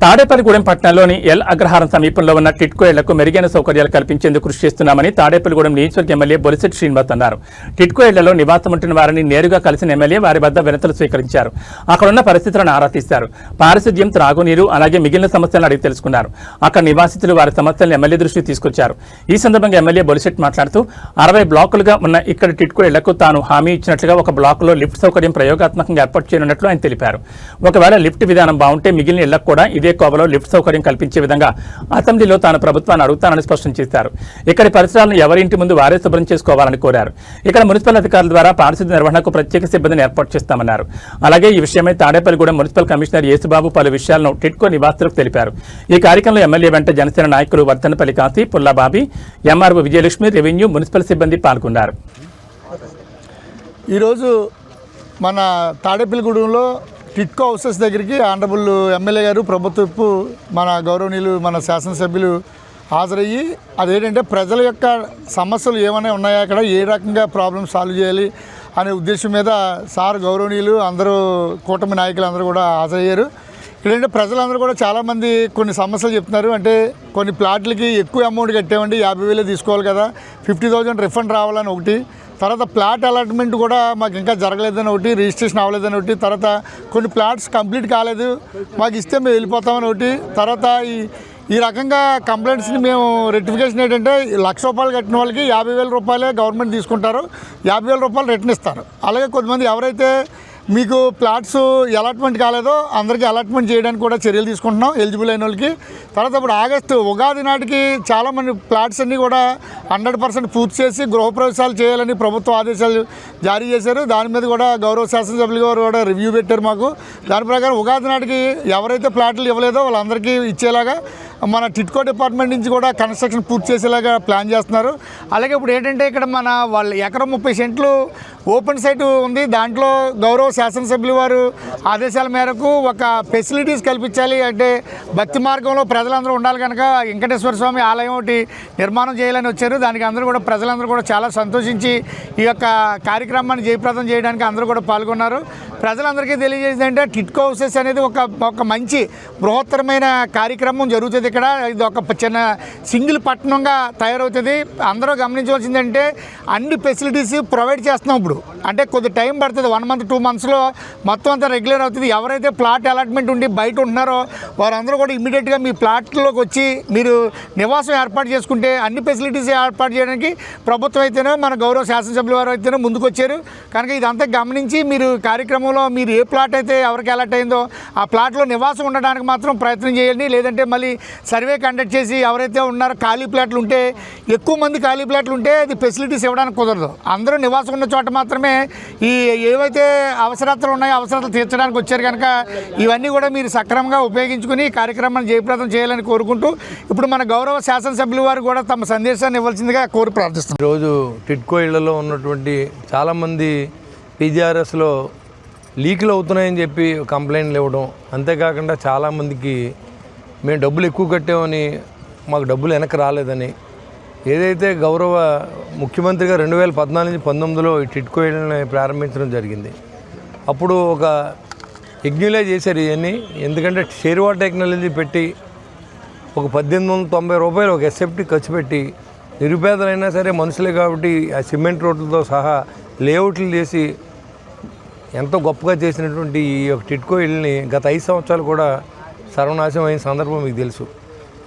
తాడేపల్లిగూడెం పట్టణంలోని ఎల్ అగ్రహారం సమీపంలో ఉన్న టిట్కో ఇళ్లకు మెరుగైన సౌకర్యాలు కల్పించేందుకు కృషి చేస్తున్నామని తాడేపల్లిగూడెం నియోజకవర్గ ఎమ్మెల్యే బొలిశెట్టి శ్రీనివాస్ అన్నారు. టిట్కో ఇళ్లలో నివాసం ఉంటున్న వారిని నేరుగా కలిసిన ఎమ్మెల్యే వారి వద్ద వినతులు స్వీకరించారు. అక్కడున్న పరిస్థితులను ఆరా తీశారు. పారిశుద్ధ్యం, త్రాగునీరు, అలాగే మిగిలిన సమస్యలను అడిగి తెలుసుకున్నారు. అక్కడ నివాసితులు వారి సమస్యలను ఎమ్మెల్యే దృష్టికి తీసుకొచ్చారు. ఈ సందర్భంగా ఎమ్మెల్యే బొలిశెట్టి మాట్లాడుతూ 60 బ్లాకులుగా ఉన్న ఇక్కడ టిట్కో ఇళ్లకు తాను హామీ ఇచ్చినట్లుగా ఒక బ్లాకులో లిఫ్ట్ సౌకర్యం ప్రయోగాత్మకంగా ఏర్పాటు చేయనున్నట్లు ఆయన తెలిపారు. ఒకవేళ లిఫ్ట్ విధానం బాగుంటే మిగిలిన ఇళ్లకు కూడా ఇదే కోవలో లిఫ్ట్ సౌకర్యం కల్పించే విధంగా అసెంబ్లీలో తాను ప్రభుత్వాన్ని అడుగుతానని స్పష్టం చేశారు. ఇక్కడి పరిసరాలను ఎవరి ఇంటి ముందు వారే శుభ్రం చేసుకోవాలని కోరారు. ఇక్కడ మున్సిపల్ అధికారుల ద్వారా పారిశుద్ధ్య నిర్వహణకు ప్రత్యేక సిబ్బందిని ఏర్పాటు చేస్తామన్నారు. అలాగే ఈ విషయమై తాడేపల్లిగూడెం మున్సిపల్ కమిషనర్ యేసుబాబు పలు విషయాలను టిట్కో నివాసులకు తెలిపారు. ఈ కార్యక్రమంలో ఎమ్మెల్యే వెంట జనసేన నాయకులు వర్ధనపల్లి కాంతి, పుల్లాబాబి, ఎంఆర్ఓ విజయలక్ష్మి, రెవెన్యూ, మున్సిపల్ సిబ్బంది పాల్గొన్నారు. ఈరోజు మన తాడేపల్లిగూడెంలో టిట్కో హౌసెస్ దగ్గరికి ఆనరబుల్ ఎమ్మెల్యే గారు, ప్రభుత్వపు మన గౌరవనీయులు, మన శాసనసభ్యులు హాజరయ్యి అదేంటంటే ప్రజల యొక్క సమస్యలు ఏమైనా ఉన్నాయా, అక్కడ ఏ రకంగా ప్రాబ్లమ్ సాల్వ్ చేయాలి అనే ఉద్దేశం మీద సార్ గౌరవనీయులు అందరూ కూటమి నాయకులు అందరూ కూడా హాజరయ్యారు. ఇక్కడంటే ప్రజలందరూ కూడా చాలామంది కొన్ని సమస్యలు చెప్తున్నారు. అంటే కొన్ని ప్లాట్లకి ఎక్కువ అమౌంట్ కట్టామండి, 50,000 తీసుకోవాలి కదా, 50,000 రిఫండ్ రావాలని ఒకటి, తర్వాత ప్లాట్ అలాట్మెంట్ కూడా మాకు ఇంకా జరగలేదని ఒకటి, రిజిస్ట్రేషన్ అవ్వలేదని ఒకటి, తర్వాత కొన్ని ప్లాట్స్ కంప్లీట్ కాలేదు మాకు ఇస్తే మేము వెళ్ళిపోతామని ఒకటి, తర్వాత ఈ రకంగా కంప్లైంట్స్ని మేము రెక్టిఫికేషన్ ఏంటంటే ₹1,00,000 కట్టిన వాళ్ళకి 50,000 రూపాయలే గవర్నమెంట్ తీసుకుంటారు, 50,000 రూపాయలు రిటర్న్ ఇస్తారు. అలాగే కొంతమంది ఎవరైతే మీకు ప్లాట్స్ అలాట్మెంట్ కాలేదో అందరికీ అలాట్మెంట్ చేయడానికి కూడా చర్యలు తీసుకుంటున్నాం ఎలిజిబుల్ అయిన వాళ్ళకి. తర్వాత ఇప్పుడు ఆగస్టు ఉగాది నాటికి చాలామంది ప్లాట్స్ అన్నీ కూడా 100% పూర్తి చేసి గృహప్రవేశాలు చేయాలని ప్రభుత్వ ఆదేశాలు జారీ చేశారు. దాని మీద కూడా గౌరవ శాసనసభ్యులు గారు కూడా రివ్యూ పెట్టారు మాకు. దాని ప్రకారం ఉగాది నాటికి ఎవరైతే ప్లాట్లు ఇవ్వలేదో వాళ్ళందరికీ ఇచ్చేలాగా మన టిట్కో డిపార్ట్మెంట్ నుంచి కూడా కన్స్ట్రక్షన్ పూర్తి చేసేలాగా ప్లాన్ చేస్తున్నారు. అలాగే ఇప్పుడు ఏంటంటే ఇక్కడ మన వాళ్ళ ఎకరం 30 సెంట్లు ఓపెన్ సైట్ ఉంది. దాంట్లో గౌరవ శాసనసభ్యులు వారు ఆదేశాల మేరకు ఒక ఫెసిలిటీస్ కల్పించాలి, అంటే భక్తి మార్గంలో ప్రజలందరూ ఉండాలి కనుక వెంకటేశ్వర స్వామి ఆలయం ఒకటి నిర్మాణం చేయాలని వచ్చారు. దానికి అందరూ కూడా ప్రజలందరూ కూడా చాలా సంతోషించి ఈ యొక్క కార్యక్రమాన్ని జయప్రదం చేయడానికి అందరూ కూడా పాల్గొన్నారు. ప్రజలందరికీ తెలియజేసింది అంటే టిట్కో హౌసెస్ అనేది ఒక మంచి బృహత్తరమైన కార్యక్రమం జరుగుతుంది. ఇక్కడ ఇది ఒక చిన్న సింగిల్ పట్టణంగా తయారవుతుంది. అందరూ గమనించవలసిందంటే అన్ని ఫెసిలిటీస్ ప్రొవైడ్ చేస్తున్నాం. ఇప్పుడు అంటే కొద్ది టైం పడుతుంది, 1 month 2 monthsలో మొత్తం అంతా రెగ్యులర్ అవుతుంది. ఎవరైతే ప్లాట్ అలాట్మెంట్ ఉండి బయట ఉంటున్నారో వారందరూ కూడా ఇమీడియట్గా మీ ప్లాట్లోకి వచ్చి మీరు నివాసం ఏర్పాటు చేసుకుంటే అన్ని ఫెసిలిటీస్ ఏర్పాటు చేయడానికి ప్రభుత్వం అయితేనే మన గౌరవ శాసనసభ్యుల వారు అయితేనే ముందుకు వచ్చారు. కనుక ఇదంతా గమనించి మీరు కార్యక్రమంలో మీరు ఏ ప్లాట్ అయితే ఎవరికి అలాట్ అయిందో ఆ ప్లాట్లో నివాసం ఉండడానికి మాత్రం ప్రయత్నం చేయండి. లేదంటే మళ్ళీ సర్వే కండక్ట్ చేసి ఎవరైతే ఉన్నారో ఖాళీ ప్లాట్లు ఉంటే, ఎక్కువ మంది ఖాళీ ప్లాట్లు ఉంటే అది ఫెసిలిటీస్ ఇవ్వడానికి కుదరదు. అందరూ నివాసం ఉన్న చోట మాత్రమే ఈ ఏవైతే అవసరాలు ఉన్నాయో అవసరాలు తీర్చడానికి వచ్చారు. కనుక ఇవన్నీ కూడా మీరు సక్రమంగా ఉపయోగించుకుని ఈ కార్యక్రమాన్ని జయప్రదం చేయాలని కోరుకుంటూ ఇప్పుడు మన గౌరవ శాసనసభ్యుల వారు కూడా తమ సందేశాన్ని ఇవ్వాల్సిందిగా కోరి ప్రార్థిస్తున్నాం. ఈరోజు టిట్కో ఇళ్లలో ఉన్నటువంటి చాలామంది పీజీఆర్ఎస్లో లీకులు అవుతున్నాయని చెప్పి కంప్లైంట్లు ఇవ్వడం, అంతేకాకుండా చాలామందికి మేము డబ్బులు ఎక్కువ కట్టామని మాకు డబ్బులు వెనక్కి రాలేదని, ఏదైతే గౌరవ ముఖ్యమంత్రిగా 2014 నుంచి 19లో ఈ టిట్కో ఇళ్ళని ప్రారంభించడం జరిగింది. అప్పుడు ఒక యజ్ఞులే చేశారు ఇవన్నీ. ఎందుకంటే షేర్వా టెక్నాలజీ పెట్టి ఒక ₹1,890 ఒక ఎస్ఎఫ్టీ ఖర్చు పెట్టి నిరుపేదలైనా సరే మనుషులే కాబట్టి ఆ సిమెంట్ రోడ్లతో సహా లేఅవుట్లు చేసి ఎంతో గొప్పగా చేసినటువంటి ఈ యొక్క టిట్కో ఇళ్ళని గత 5 సంవత్సరాలు కూడా సర్వనాశనం అయిన సందర్భం మీకు తెలుసు.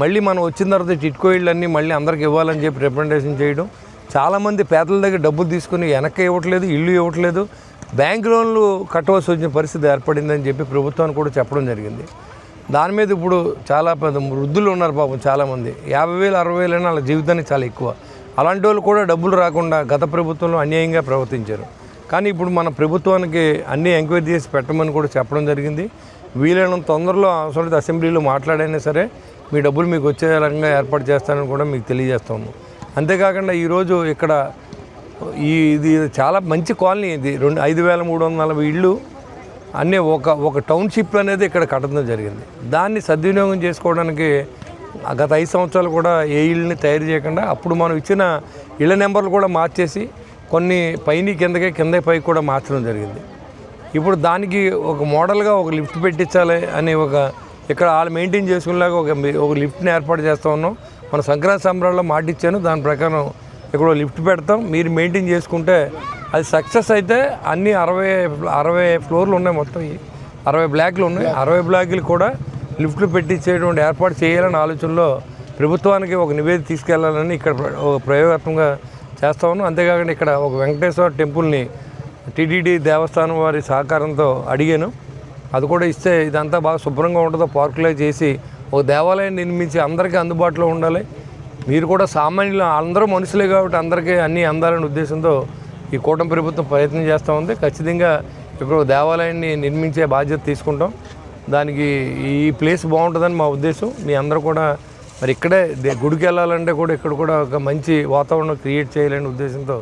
మళ్ళీ మనం వచ్చిన తర్వాత టిట్కో ఇళ్ళన్నీ మళ్ళీ అందరికి ఇవ్వాలని చెప్పి రిప్రజెంటేషన్ చేయడం, చాలామంది పేదల దగ్గర డబ్బులు తీసుకుని వెనక్కి ఇవ్వట్లేదు, ఇల్లు ఇవ్వట్లేదు, బ్యాంక్ లోన్లు కట్టవలసి వచ్చిన పరిస్థితి ఏర్పడిందని చెప్పి ప్రభుత్వానికి కూడా చెప్పడం జరిగింది. దాని మీద ఇప్పుడు చాలా పెద్ద వృద్ధులు ఉన్నారు పాపం చాలామంది, 50,000 60,000 అయినా వాళ్ళ జీవితానికి చాలా ఎక్కువ. అలాంటి వాళ్ళు కూడా డబ్బులు రాకుండా గత ప్రభుత్వంలో అన్యాయంగా ప్రవర్తించారు. కానీ ఇప్పుడు మన ప్రభుత్వానికి అన్నీ ఎంక్వైరీ చేసి పెట్టమని కూడా చెప్పడం జరిగింది. వీలైనంత తొందరలో అవసరమైతే అసెంబ్లీలో మాట్లాడైనా సరే మీ డబ్బులు మీకు వచ్చే రకంగా ఏర్పాటు చేస్తానని కూడా మీకు తెలియజేస్తాము. అంతేకాకుండా ఈరోజు ఇక్కడ ఇది చాలా మంచి కాలనీ, ఇది 5,340 ఇళ్ళు అన్నీ ఒక టౌన్షిప్ అనేది ఇక్కడ కట్టడం జరిగింది. దాన్ని సద్వినియోగం చేసుకోవడానికి గత 5 సంవత్సరాలు కూడా ఏ ఇళ్ళని తయారు చేయకుండా అప్పుడు మనం ఇచ్చిన ఇళ్ళ నెంబర్లు కూడా మార్చేసి కొన్ని పైన కింద పైకి కూడా మార్చడం జరిగింది. ఇప్పుడు దానికి ఒక మోడల్గా ఒక లిఫ్ట్ పెట్టించాలి అనే ఒక ఇక్కడ వాళ్ళు మెయింటైన్ చేసుకునేలాగా ఒక లిఫ్ట్ని ఏర్పాటు చేస్తూ ఉన్నాం. మన సంక్రాంతి సంబరాల్లో మాట ఇచ్చాను, దాని ప్రకారం ఇక్కడ లిఫ్ట్ పెడతాం. మీరు మెయింటైన్ చేసుకుంటే అది సక్సెస్ అయితే అన్ని 60 ఫ్లోర్లు ఉన్నాయి, మొత్తం 60 బ్లాక్లు ఉన్నాయి. 60 బ్లాక్లు కూడా లిఫ్ట్లు పెట్టించేటువంటి ఏర్పాటు చేయాలనే ఆలోచనలో ప్రభుత్వానికి ఒక నివేదిక తీసుకెళ్లాలని ఇక్కడ ఒక ప్రయోగాత్మకంగా చేస్తా ఉన్నాం. అంతేకాకుండా ఇక్కడ ఒక వెంకటేశ్వర టెంపుల్ని టీటీడీ దేవస్థానం వారి సహకారంతో అడిగాను, అది కూడా ఇస్తే ఇదంతా బాగా శుభ్రంగా ఉంటుందో పార్కులో చేసి ఒక దేవాలయం నిర్మించి అందరికీ అందుబాటులో ఉండాలి. మీరు కూడా సామాన్యులు, అందరూ మనుషులే కాబట్టి అందరికీ అన్నీ అందాలనే ఉద్దేశంతో ఈ కూటమి ప్రభుత్వం ప్రయత్నం చేస్తూ ఉంది. ఖచ్చితంగా ఇప్పుడు దేవాలయాన్ని నిర్మించే బాధ్యత తీసుకుంటాం. దానికి ఈ ప్లేస్ బాగుంటుందని మా ఉద్దేశం. మీ అందరూ కూడా మరి ఇక్కడే గుడికి వెళ్ళాలంటే కూడా ఇక్కడ కూడా ఒక మంచి వాతావరణం క్రియేట్ చేయాలనే ఉద్దేశంతో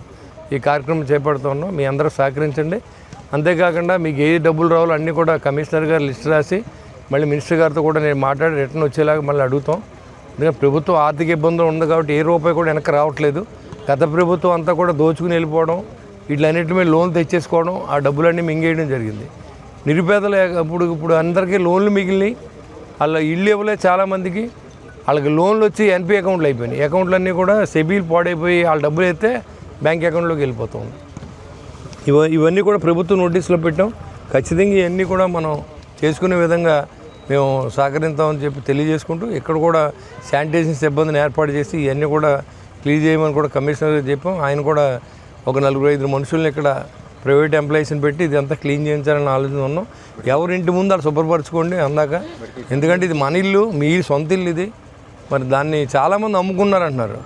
ఈ కార్యక్రమం చేపడుతూ ఉన్నాం. మీ అందరూ సహకరించండి. అంతేకాకుండా మీకు ఏ డబ్బులు రావాలో అన్నీ కూడా కమిషనర్ గారు లిస్ట్ రాసి మళ్ళీ మినిస్టర్ గారితో కూడా నేను మాట్లాడి రిటర్న్ వచ్చేలాగా మళ్ళీ అడుగుతాం. ఎందుకంటే ప్రభుత్వం ఆర్థిక ఇబ్బందులు ఉంది కాబట్టి ఏ రూపాయి కూడా వెనక్కి రావట్లేదు. గత ప్రభుత్వం అంతా కూడా దోచుకుని వెళ్ళిపోవడం, వీటిలన్నింటి మీద లోన్లు తెచ్చేసుకోవడం, ఆ డబ్బులన్నీ మింగేయడం జరిగింది. నిరుపేదలు ఇప్పుడు అందరికీ లోన్లు మిగిలినాయి. వాళ్ళ ఇల్లు ఇవ్వలేదు చాలామందికి. వాళ్ళకి లోన్లు వచ్చి ఎన్పీ అకౌంట్లు అయిపోయినాయి. అకౌంట్లన్నీ కూడా సెబీలు పాడైపోయి వాళ్ళ డబ్బులు అయితే బ్యాంక్ అకౌంట్లోకి వెళ్ళిపోతుంది. ఇవన్నీ కూడా ప్రభుత్వం నోటీసులో పెట్టాం. ఖచ్చితంగా ఇవన్నీ కూడా మనం చేసుకునే విధంగా మేము సహకరిస్తామని చెప్పి తెలియజేసుకుంటూ ఇక్కడ కూడా శానిటైజేషన్ సిబ్బందిని ఏర్పాటు చేసి ఇవన్నీ కూడా క్లీన్ చేయమని కూడా కమిషనర్ చెప్పాం. ఆయన కూడా ఒక 4-5 మనుషుల్ని ఇక్కడ ప్రైవేట్ ఎంప్లాయీస్ని పెట్టి ఇదంతా క్లీన్ చేయించాలని ఆలోచన ఉన్నాం. ఎవరింటి ముందు అలా శుభ్రపరచుకోండి అందాక, ఎందుకంటే ఇది మన ఇల్లు, మీ సొంత ఇల్లు ఇది. మరి దాన్ని చాలామంది అమ్ముకున్నారంటున్నారు.